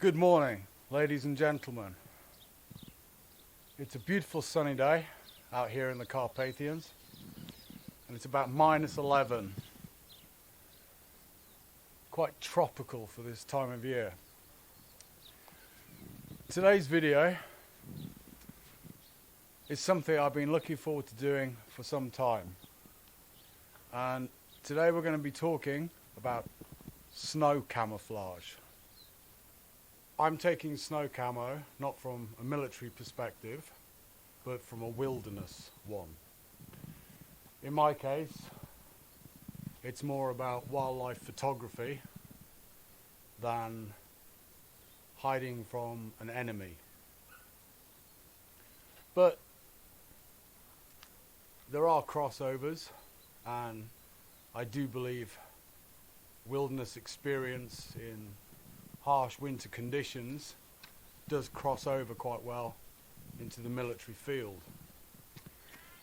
Good morning, ladies and gentlemen. It's a beautiful sunny day out here in the Carpathians, and it's about -11. Quite tropical for this time of year. Today's video is something I've been looking forward to doing for some time. And today we're going to be talking about snow camouflage. I'm taking snow camo not from a military perspective, but from a wilderness one. In my case, it's more about wildlife photography than hiding from an enemy. But there are crossovers, and I do believe wilderness experience in harsh winter conditions does cross over quite well into the military field.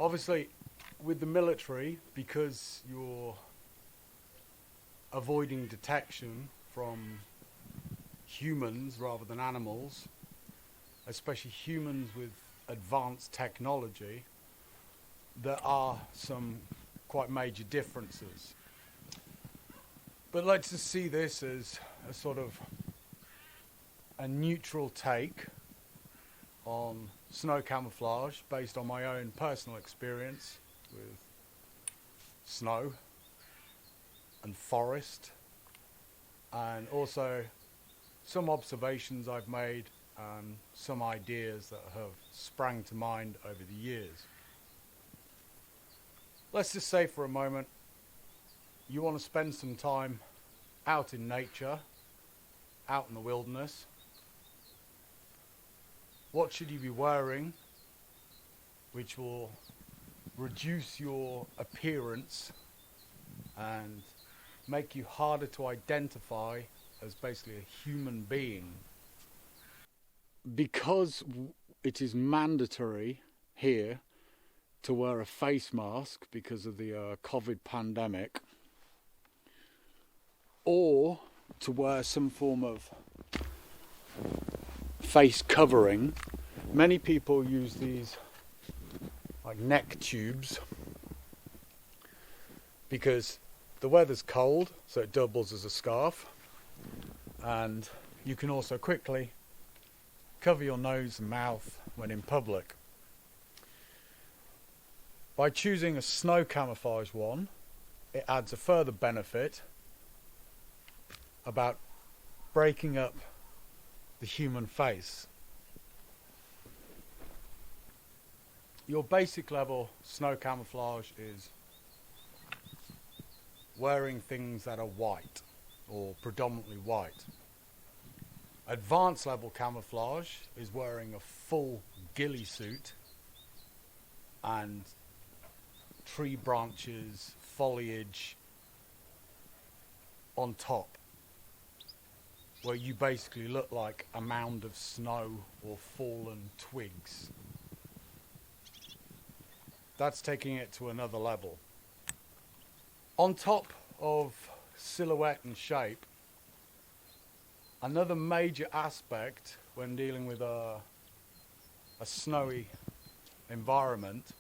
Obviously, with the military, because you're avoiding detection from humans rather than animals, especially humans with advanced technology, there are some quite major differences. But let's just see this as a sort of a neutral take on snow camouflage based on my own personal experience with snow and forest, and also some observations I've made and some ideas that have sprang to mind over the years. Let's just say for a moment you want to spend some time out in nature, out in the wilderness. What should you be wearing which will reduce your appearance and make you harder to identify as basically a human being? Because it is mandatory here to wear a face mask because of the COVID pandemic, or to wear some form of face covering. Many people use these like neck tubes because the weather's cold, so it doubles as a scarf, and you can also quickly cover your nose and mouth when in public. By choosing a snow camouflage one, it adds a further benefit about breaking up the human face. Your basic level snow camouflage is wearing things that are white or predominantly white. Advanced level camouflage is wearing a full ghillie suit and tree branches, foliage on top, where you basically look like a mound of snow or fallen twigs. That's taking it to another level. On top of silhouette and shape, another major aspect when dealing with a snowy environment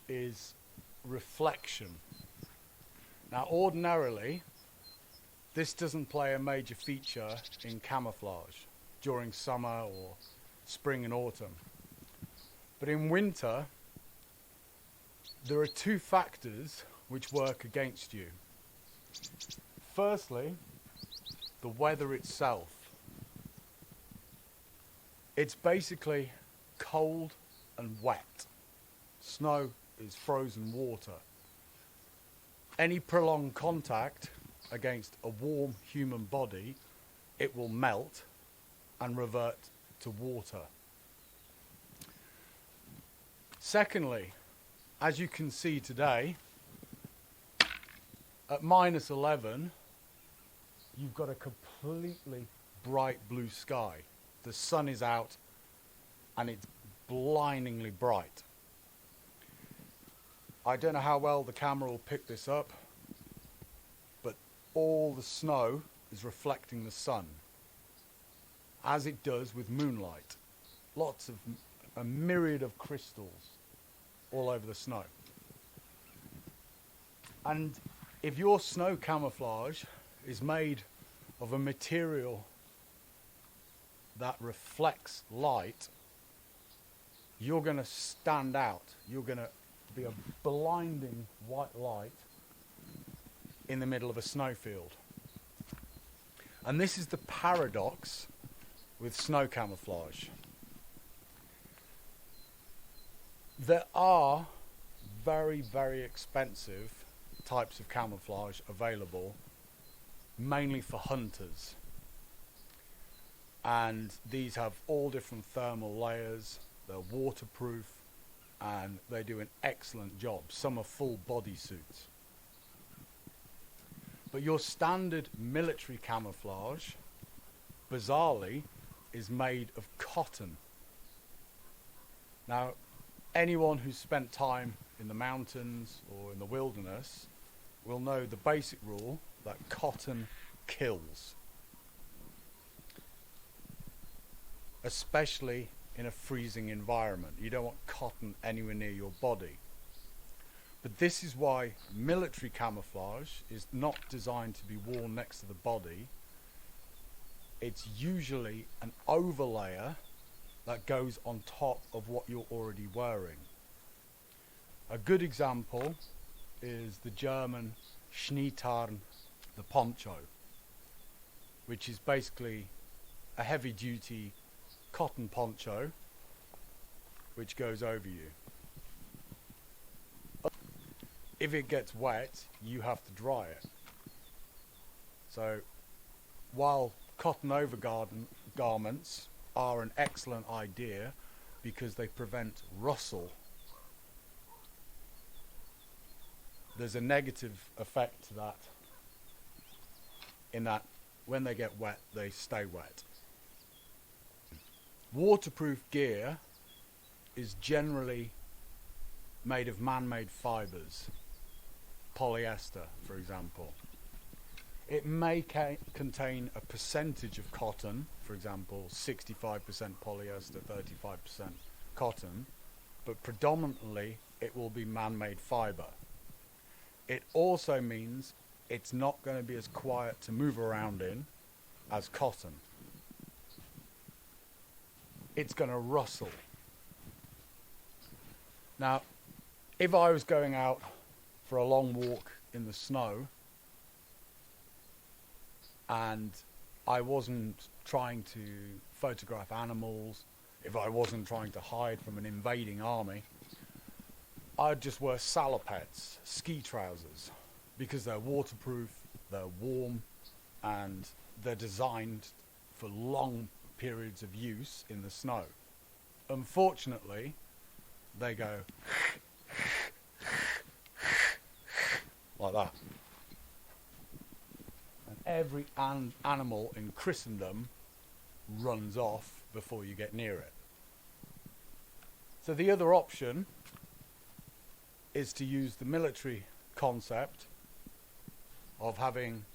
is reflection. Now, ordinarily, this doesn't play a major feature in camouflage during summer or spring and autumn. But in winter, there are two factors which work against you. Firstly, the weather itself. It's basically cold and wet. Snow is frozen water. Any prolonged contact against a warm human body, it will melt and revert to water. Secondly, as you can see today, at -11, you've got a completely bright blue sky. The sun is out and it's blindingly bright. I don't know how well the camera will pick this up, but all the snow is reflecting the sun. as it does with moonlight. Lots of, a myriad of crystals all over the snow. And if your snow camouflage is made of a material that reflects light, you're going to stand out. You're going to be a blinding white light in the middle of a snowfield. And this is the paradox with snow camouflage. There are very, very expensive types of camouflage available, mainly for hunters. And these have all different thermal layers, they're waterproof, and they do an excellent job. Some are full body suits. But your standard military camouflage, bizarrely, is made of cotton. Now, anyone who's spent time in the mountains or in the wilderness will know the basic rule that cotton kills, especially in a freezing environment. You don't want cotton anywhere near your body. But this is why military camouflage is not designed to be worn next to the body. It's usually an overlayer that goes on top of what you're already wearing. A good example is the German schneetarn, the poncho, which is basically a heavy duty cotton poncho which goes over you. If it gets wet, you have to dry it. So while cotton garments are an excellent idea because they prevent rustle, there's a negative effect to that, in that when they get wet, they stay wet. Waterproof gear is generally made of man-made fibers, polyester, for example. It may contain a percentage of cotton, for example, 65% polyester, 35% cotton, but predominantly it will be man-made fiber. It also means it's not going to be as quiet to move around in as cotton. It's going to rustle. Now, if I was going out for a long walk in the snow and I wasn't trying to photograph animals, if I wasn't trying to hide from an invading army, I'd just wear salopettes, ski trousers, because they're waterproof, they're warm, and they're designed for long periods of use in the snow. Unfortunately, they go like that. And every animal in Christendom runs off before you get near it. So the other option is to use the military concept of having,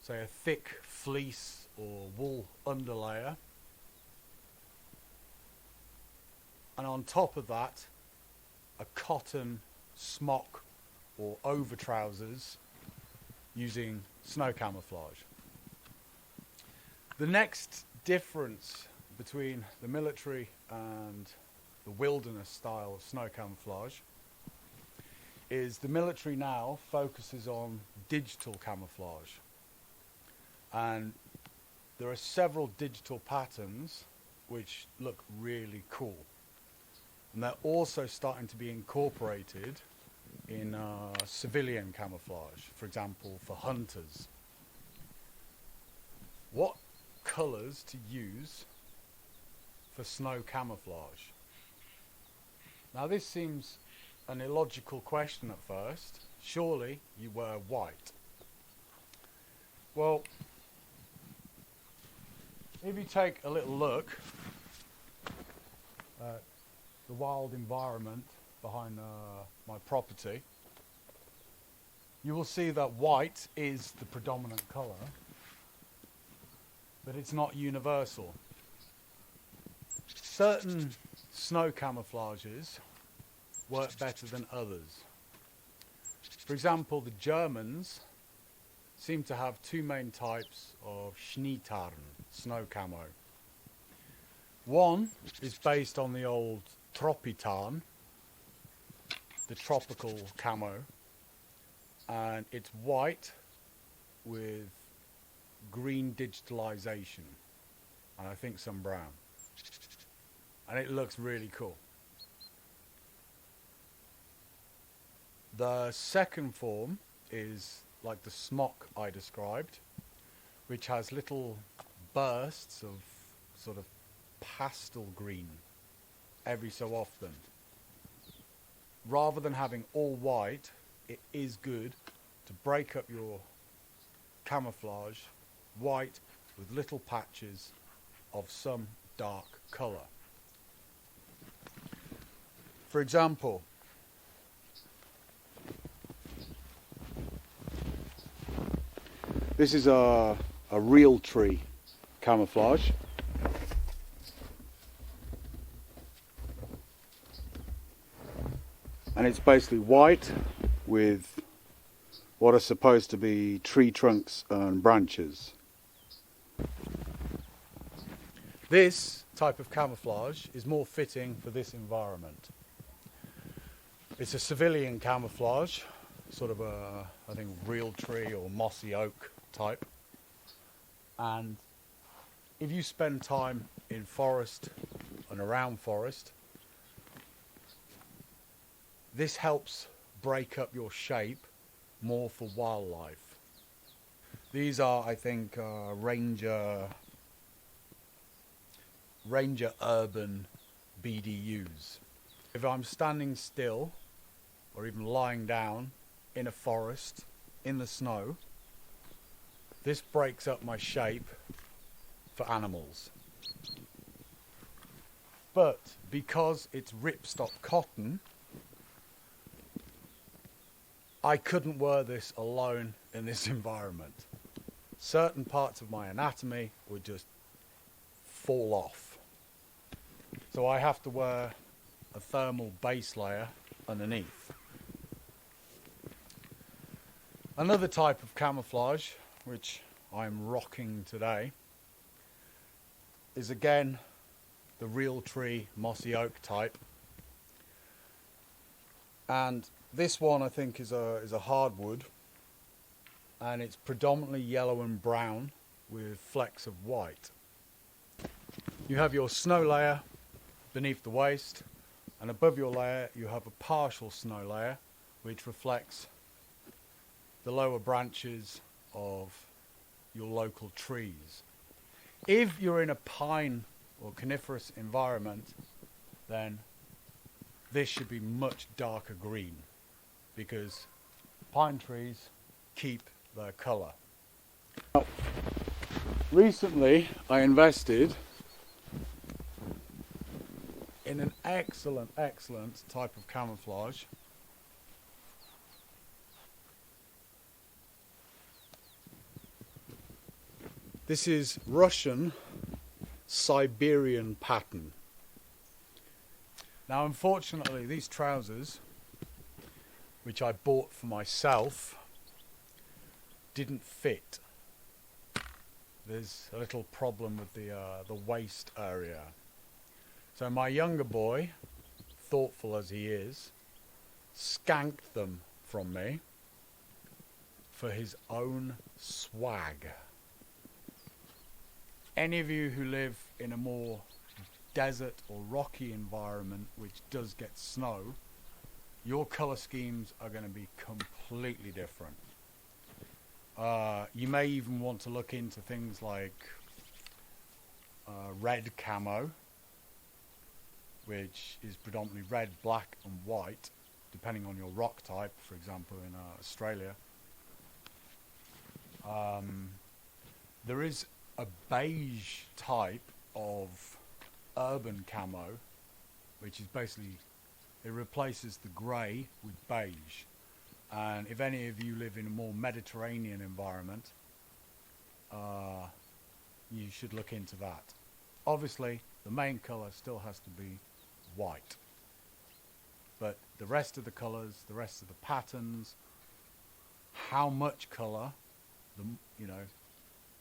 say, a thick fleece or wool underlayer, and on top of that a cotton smock or over trousers using snow camouflage. The next difference between the military and the wilderness style of snow camouflage is the military now focuses on digital camouflage, and there are several digital patterns which look really cool, and they're also starting to be incorporated in civilian camouflage, for example for hunters. What colours to use for snow camouflage? Now this seems an illogical question at first. Surely you wear white. Well, if you take a little look at the wild environment behind my property, you will see that white is the predominant colour. but it's not universal. Certain snow camouflages work better than others. For example, the Germans seem to have two main types of schneetarn, snow camo. One is based on the old troppitarn, the tropical camo, and it's white with green digitalization and I think some brown, and it looks really cool. The second form is like the smock I described, which has little bursts of sort of pastel green every so often. Rather than having all white, it is good to break up your camouflage white with little patches of some dark colour. For example, this is a realtree camouflage. And it's basically white with what are supposed to be tree trunks and branches. This type of camouflage is more fitting for this environment. It's a civilian camouflage, sort of a, I think, realtree or mossy oak type. And if you spend time in forest and around forest, this helps break up your shape more for wildlife. These are, I think, Ranger urban BDUs. If I'm standing still or even lying down in a forest in the snow, this breaks up my shape for animals. But because it's ripstop cotton, I couldn't wear this alone in this environment. Certain parts of my anatomy would just fall off. So I have to wear a thermal base layer underneath. Another type of camouflage, which I'm rocking today, is again the realtree mossy oak type. And this one, I think, is a hardwood, and it's predominantly yellow and brown with flecks of white. You have your snow layer beneath the waist, and above your layer you have a partial snow layer which reflects the lower branches of your local trees. If you're in a pine or coniferous environment, then this should be much darker green, because pine trees keep their colour. Now, recently I invested in an excellent type of camouflage. This is Russian Siberian pattern. Now, unfortunately, these trousers, which I bought for myself, didn't fit. There's a little problem with the waist area. So my younger boy, thoughtful as he is, skanked them from me for his own swag. Any of you who live in a more desert or rocky environment which does get snow, your colour schemes are going to be completely different. You may even want to look into things like red camo, which is predominantly red, black and white, depending on your rock type, for example in Australia. There is a beige type of urban camo, which is basically, it replaces the grey with beige. And if any of you live in a more Mediterranean environment, you should look into that. Obviously, the main colour still has to be white. But the rest of the colours, the rest of the patterns, how much colour, you know,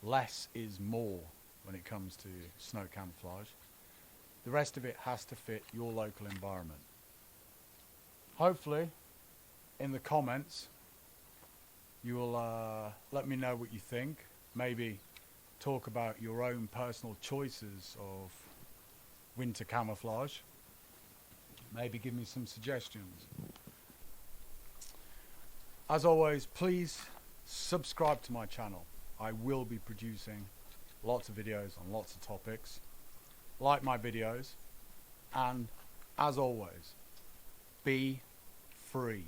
less is more when it comes to snow camouflage. The rest of it has to fit your local environment. Hopefully, in the comments, you will let me know what you think. Maybe talk about your own personal choices of winter camouflage. Maybe give me some suggestions. As always, please subscribe to my channel. I will be producing lots of videos on lots of topics. Like my videos, and as always, be free.